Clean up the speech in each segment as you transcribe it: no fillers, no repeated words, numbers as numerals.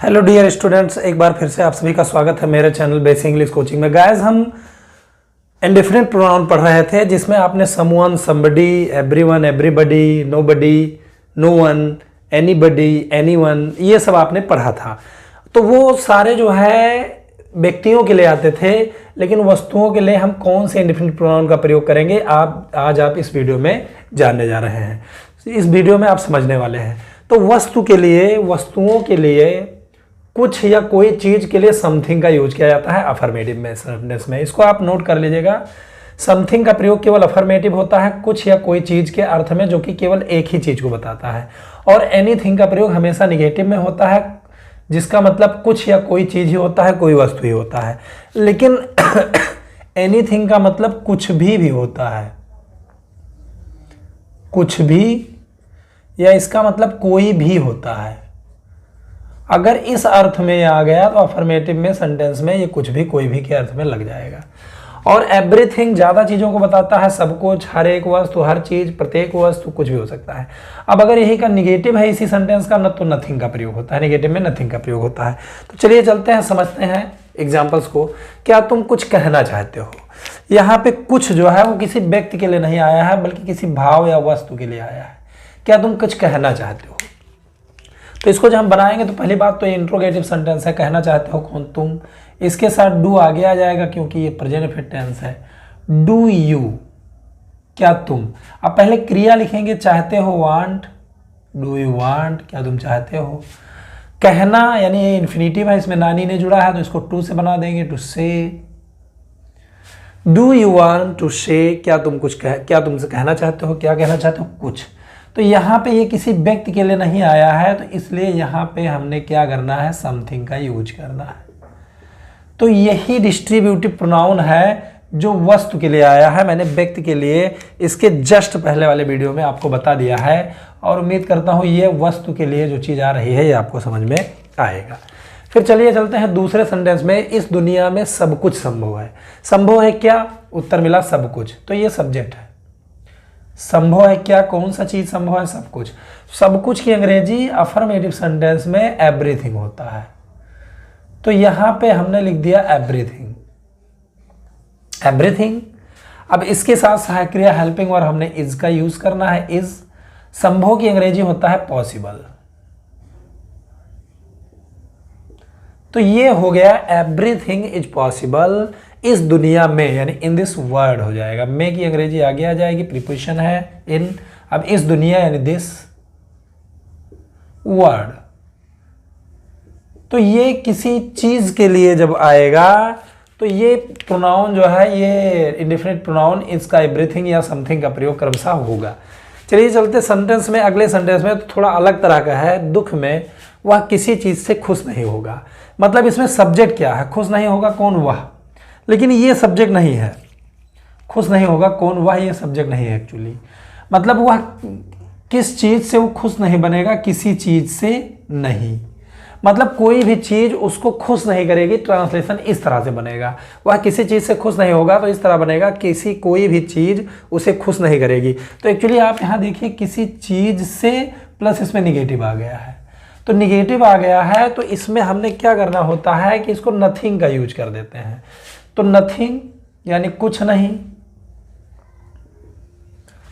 Hello dear students, एक बार फिर से आप सभी का स्वागत है मेरे चैनल बेसिक इंग्लिश कोचिंग में। गाइस, हम इंडिफिनिट प्रोनाउन पढ़ रहे थे जिसमें आपने someone, somebody, everyone, everybody, nobody, no one, anybody, anyone, ये सब आपने पढ़ा था। तो वो सारे जो है व्यक्तियों के लिए आते थे, लेकिन वस्तुओं के लिए हम कौन से इंडिफिनिट प्रोनाउन का प्रयोग करेंगे आज आप इस वीडियो में जानने जा रहे हैं। इस वीडियो में आप समझने वाले हैं। तो वस्तुओं के लिए कुछ या कोई चीज के लिए समथिंग का यूज किया जाता है अफर्मेटिव में सेंटेंस में। इसको आप नोट कर लीजिएगा। समथिंग का प्रयोग केवल अफर्मेटिव होता है कुछ या कोई चीज के अर्थ में, जो कि केवल एक ही चीज को बताता है। और एनीथिंग का प्रयोग हमेशा निगेटिव में होता है, जिसका मतलब कुछ या कोई चीज ही होता है, कोई वस्तु ही होता है। लेकिन एनीथिंग का मतलब कुछ भी होता है, कुछ भी, या इसका मतलब कोई भी होता है। अगर इस अर्थ में ये आ गया तो अफर्मेटिव में सेंटेंस में ये कुछ भी, कोई भी के अर्थ में लग जाएगा। और एवरीथिंग ज्यादा चीजों को बताता है, सब कुछ, हर एक वस्तु, हर चीज, प्रत्येक वस्तु, कुछ भी हो सकता है। अब अगर यही का निगेटिव है इसी सेंटेंस का, न तो नथिंग का प्रयोग होता है, निगेटिव में नथिंग का प्रयोग होता है। तो चलिए चलते हैं, समझते हैं एग्जाम्पल्स को। क्या तुम कुछ कहना चाहते हो? यहाँ पे कुछ जो है वो किसी व्यक्ति के लिए नहीं आया है, बल्कि किसी भाव या वस्तु के लिए आया है। क्या तुम कुछ कहना चाहते हो? तो इसको जब हम बनाएंगे तो पहली बात तो ये इंट्रोगेटिव सेंटेंस है। कहना चाहते हो कौन? तुम। इसके साथ डू आगे आ जाएगा क्योंकि ये प्रेजेंट परफेक्ट टेंस है। डू यू, क्या तुम। अब पहले क्रिया लिखेंगे, चाहते हो, वांट, डू यू वांट, क्या तुम चाहते हो। कहना यानी ये इन्फिनिटिव है, इसमें नानी ने जुड़ा है तो इसको टू से बना देंगे, टू से। डू यू वांट टू से, क्या तुमसे कहना चाहते हो, क्या कहना चाहते हो, कुछ। तो यहाँ पे ये किसी व्यक्ति के लिए नहीं आया है, तो इसलिए यहाँ पे हमने क्या करना है, समथिंग का यूज करना है। तो यही डिस्ट्रीब्यूटिव प्रोनाउन है जो वस्तु के लिए आया है। मैंने व्यक्ति के लिए इसके जस्ट पहले वाले वीडियो में आपको बता दिया है, और उम्मीद करता हूँ ये वस्तु के लिए जो चीज़ आ रही है ये आपको समझ में आएगा। फिर चलिए चलते हैं दूसरे सेंटेंस में। इस दुनिया में सब कुछ संभव है। संभव है क्या? उत्तर मिला सब कुछ। तो ये सब्जेक्ट है। संभव है क्या? कौन सा चीज संभव है? सब कुछ। सब कुछ की अंग्रेजी अफर्मेटिव सेंटेंस में एवरीथिंग होता है। तो यहां पे हमने लिख दिया एवरीथिंग। एवरीथिंग। अब इसके साथ सहायक क्रिया हेल्पिंग वर्ब हमने इज का यूज करना है, इज। संभव की अंग्रेजी होता है पॉसिबल। तो ये हो गया एवरीथिंग इज पॉसिबल इस दुनिया में, यानी इन दिस वर्ल्ड हो जाएगा। में की अंग्रेजी आगे आ जाएगी, प्रीपोजिशन है इन। अब इस दुनिया यानी दिस वर्ल्ड। तो ये किसी चीज के लिए जब आएगा तो ये प्रोनाउन जो है, ये इंडेफिनिट प्रोनाउन, इसका एवरीथिंग या समथिंग का प्रयोग क्रमशः होगा। चलिए चलते सेंटेंस में। अगले सेंटेंस में तो थोड़ा अलग तरह का है। दुख में वह किसी चीज से खुश नहीं होगा। मतलब इसमें सब्जेक्ट क्या है? खुश नहीं होगा कौन? वह। लेकिन ये सब्जेक्ट नहीं है। खुश नहीं होगा कौन? वह। ये सब्जेक्ट नहीं है एक्चुअली। मतलब वह किस चीज से वो खुश नहीं बनेगा? किसी चीज से नहीं। मतलब कोई भी चीज उसको खुश नहीं करेगी। ट्रांसलेशन इस तरह से बनेगा, वह किसी चीज से खुश नहीं होगा, तो इस तरह बनेगा, कोई भी चीज उसे खुश नहीं करेगी। तो एक्चुअली आप यहां देखिए, किसी चीज से प्लस इसमें निगेटिव आ गया है। तो निगेटिव आ गया है तो इसमें हमने क्या करना होता है कि इसको नथिंग का यूज कर देते हैं। तो नथिंग यानी कुछ नहीं,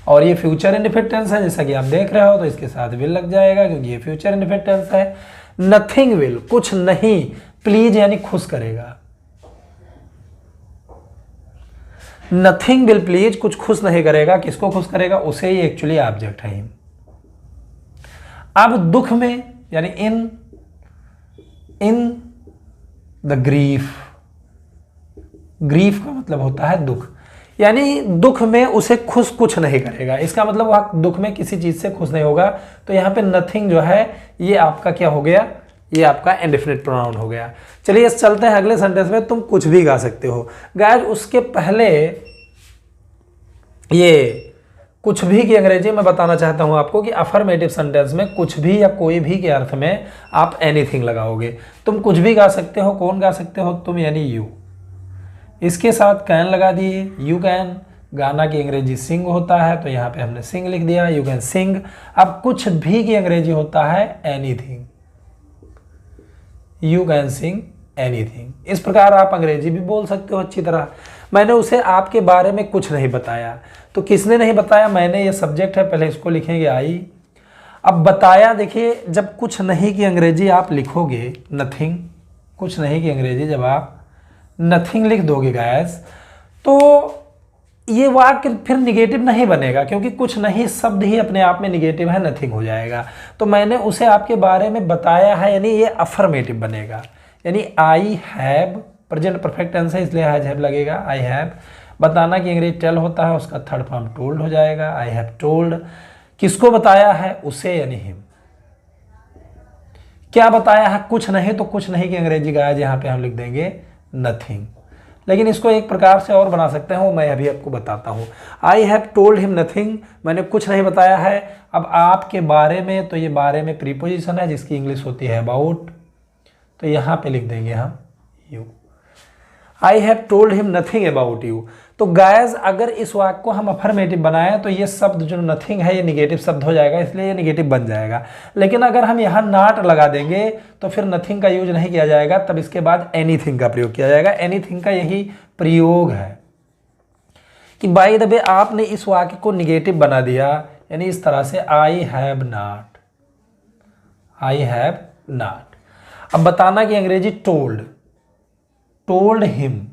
और ये फ्यूचर इंडेफिनिट टेंस है जैसा कि आप देख रहे हो, तो इसके साथ विल लग जाएगा क्योंकि ये फ्यूचर इंडेफिनिट टेंस है। नथिंग विल, कुछ नहीं। प्लीज यानी खुश करेगा। नथिंग विल प्लीज, कुछ खुश नहीं करेगा। किसको खुश करेगा? उसे ही एक्चुअली ऑब्जेक्ट है। अब दुख में यानी इन द ग्रीफ। ग्रीफ का मतलब होता है दुख, यानी दुख में उसे खुश कुछ नहीं करेगा। इसका मतलब वह दुख में किसी चीज से खुश नहीं होगा। तो यहाँ पे नथिंग जो है ये आपका क्या हो गया? ये आपका इंडेफिनिट प्रोनाउन हो गया। चलिए चलते हैं अगले सेंटेंस में। तुम कुछ भी गा सकते हो। गाइस, उसके पहले ये कुछ भी की अंग्रेजी में बताना चाहता हूं आपको कि अफर्मेटिव सेंटेंस में कुछ भी या कोई भी के अर्थ में आप एनीथिंग लगाओगे। तुम कुछ भी गा सकते हो। कौन गा सकते हो? तुम यानी यू। इसके साथ कैन लगा दिए, यू कैन। गाना की अंग्रेजी सिंग होता है, तो यहाँ पे हमने सिंग लिख दिया, यू कैन सिंग। अब कुछ भी की अंग्रेजी होता है anything. You can sing anything. इस प्रकार आप अंग्रेजी भी बोल सकते हो अच्छी तरह। मैंने उसे आपके बारे में कुछ नहीं बताया, तो किसने नहीं बताया? मैंने, ये सब्जेक्ट है, पहले इसको लिखेंगे आई। अब बताया, देखिए जब कुछ नहीं की अंग्रेजी आप लिखोगे नथिंग, कुछ नहीं की अंग्रेजी जब आप नथिंग लिख दोगे गाइस, तो ये वाक्य फिर निगेटिव नहीं बनेगा, क्योंकि कुछ नहीं शब्द ही अपने आप में निगेटिव है, नथिंग हो जाएगा। तो मैंने उसे आपके बारे में बताया है, यानी ये अफर्मेटिव बनेगा। यानी I have, present perfect tense है इसलिए हैज हैव लगेगा। आई हैव, बताना कि अंग्रेजी टेल होता है, उसका थर्ड फॉर्म टोल्ड हो जाएगा। आई हैव टोल्ड, किसको बताया है? उसे, यानी हिम। क्या बताया है? कुछ नहीं, तो कुछ नहीं की अंग्रेजी गाइस यहाँ पे हम लिख देंगे नथिंग। लेकिन इसको एक प्रकार से और बना सकते हैं, वो मैं अभी आपको बताता हूँ। I have told him nothing, मैंने कुछ नहीं बताया है। अब आपके बारे में, तो ये बारे में प्रीपोजिशन है जिसकी इंग्लिश होती है अबाउट, तो यहाँ पे लिख देंगे हम you. I have told him nothing about you. तो गाइस अगर इस वाक्य को हम अफर्मेटिव बनाएं तो ये शब्द जो नथिंग है ये निगेटिव शब्द हो जाएगा, इसलिए ये निगेटिव बन जाएगा। लेकिन अगर हम यहाँ नॉट लगा देंगे तो फिर नथिंग का यूज नहीं किया जाएगा, तब इसके बाद एनीथिंग का प्रयोग किया जाएगा। एनीथिंग का यही प्रयोग है कि बाय द वे आपने इस वाक्य को निगेटिव बना दिया, यानी इस तरह से I have not, I have not. अब बताना कि अंग्रेजी टोल्ड, टोल्ड हिम।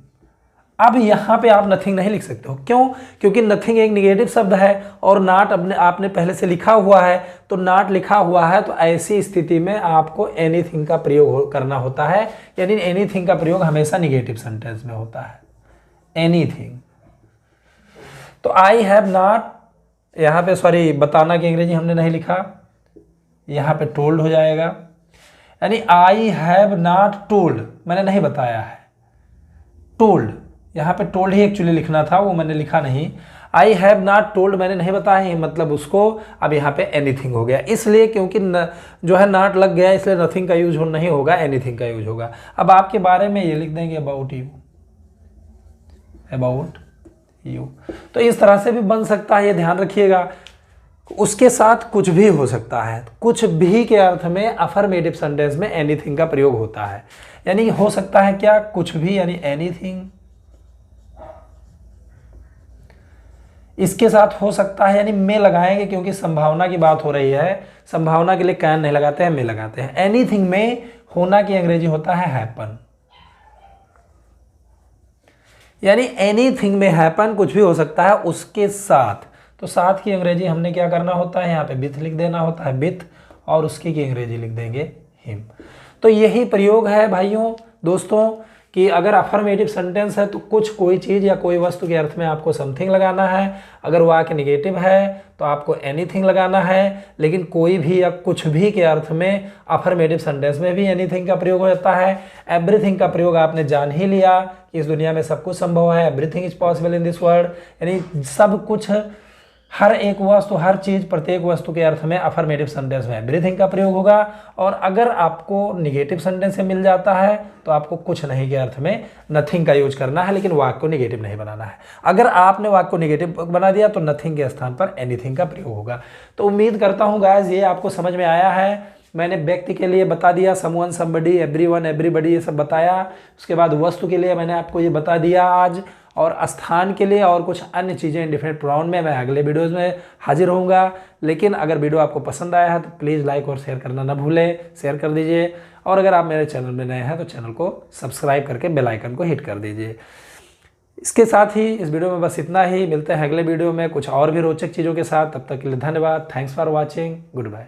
अब यहां पे आप नथिंग नहीं लिख सकते हो, क्यों? क्योंकि नथिंग एक निगेटिव शब्द है और नॉट अपने आपने पहले से लिखा हुआ है, तो नॉट लिखा हुआ है, तो ऐसी स्थिति में आपको एनीथिंग का प्रयोग करना होता है। यानी एनीथिंग का प्रयोग हमेशा निगेटिव सेंटेंस में होता है, एनीथिंग। तो आई हैव नॉट, यहाँ पे सॉरी बताना की अंग्रेजी हमने नहीं लिखा, यहाँ पे टोल्ड हो जाएगा। यानी आई हैव नॉट टोल्ड, मैंने नहीं बताया है। टोल्ड, यहाँ पे टोल्ड ही एक्चुअली लिखना था, वो मैंने लिखा नहीं। आई हैव नॉट टोल्ड, मैंने नहीं बताया, मतलब उसको अब यहाँ पे एनीथिंग हो गया, इसलिए क्योंकि जो है नॉट लग गया, इसलिए नथिंग का यूज नहीं होगा, एनीथिंग का यूज होगा। अब आपके बारे में ये लिख देंगे अबाउट यू, अबाउट यू। तो इस तरह से भी बन सकता है, ये ध्यान रखिएगा। उसके साथ कुछ भी हो सकता है, कुछ भी के अर्थ में अफर्मेटिव सेंटेंस में एनीथिंग का प्रयोग होता है। यानी हो सकता है क्या? कुछ भी, यानी एनीथिंग। इसके साथ हो सकता है, यानी में लगाएंगे क्योंकि संभावना की बात हो रही है, संभावना के लिए कैन नहीं लगाते हैं, में लगाते हैं। एनीथिंग में होना की अंग्रेजी होता है हैपन, यानी एनीथिंग में हैपन, कुछ भी हो सकता है उसके साथ। तो साथ की अंग्रेजी हमने क्या करना होता है? यहाँ पे विथ लिख देना होता है, विथ, और उसकी की अंग्रेजी लिख देंगे हिम। तो यही प्रयोग है भाइयों दोस्तों कि अगर अफर्मेटिव सेंटेंस है तो कुछ, कोई चीज़ या कोई वस्तु के अर्थ में आपको समथिंग लगाना है। अगर वाक्य निगेटिव है तो आपको एनीथिंग लगाना है। लेकिन कोई भी या कुछ भी के अर्थ में अफर्मेटिव सेंटेंस में भी एनीथिंग का प्रयोग हो जाता है। एवरीथिंग का प्रयोग आपने जान ही लिया कि इस दुनिया में सब कुछ संभव है, everything is possible in this world, यानी सब कुछ, हर एक वस्तु, हर चीज़, प्रत्येक वस्तु के अर्थ में अफर्मेटिव सेंटेंस में एवरीथिंग का प्रयोग होगा। और अगर आपको निगेटिव सेंटेंस से मिल जाता है तो आपको कुछ नहीं के अर्थ में नथिंग का यूज करना है, लेकिन वाक्य को निगेटिव नहीं बनाना है। अगर आपने वाक्य को निगेटिव बना दिया तो नथिंग के स्थान पर एनीथिंग का प्रयोग होगा। तो उम्मीद करता हूँ गाइस ये आपको समझ में आया है। मैंने व्यक्ति के लिए बता दिया, समवन, समबडी, एवरीवन, एवरीबडी, ये सब बताया। उसके बाद वस्तु के लिए मैंने आपको ये बता दिया आज, और स्थान के लिए और कुछ अन्य चीज़ें इंडिफिनिट प्रोनाउन में मैं अगले वीडियोज़ में हाजिर होऊंगा। लेकिन अगर वीडियो आपको पसंद आया है तो प्लीज़ लाइक और शेयर करना ना भूलें, शेयर कर दीजिए। और अगर आप मेरे चैनल में नए हैं तो चैनल को सब्सक्राइब करके बेल आइकन को हिट कर दीजिए। इसके साथ ही इस वीडियो में बस इतना ही। मिलते हैं अगले वीडियो में कुछ और भी रोचक चीज़ों के साथ। तब तक के लिए धन्यवाद। Thanks for watching. Good bye.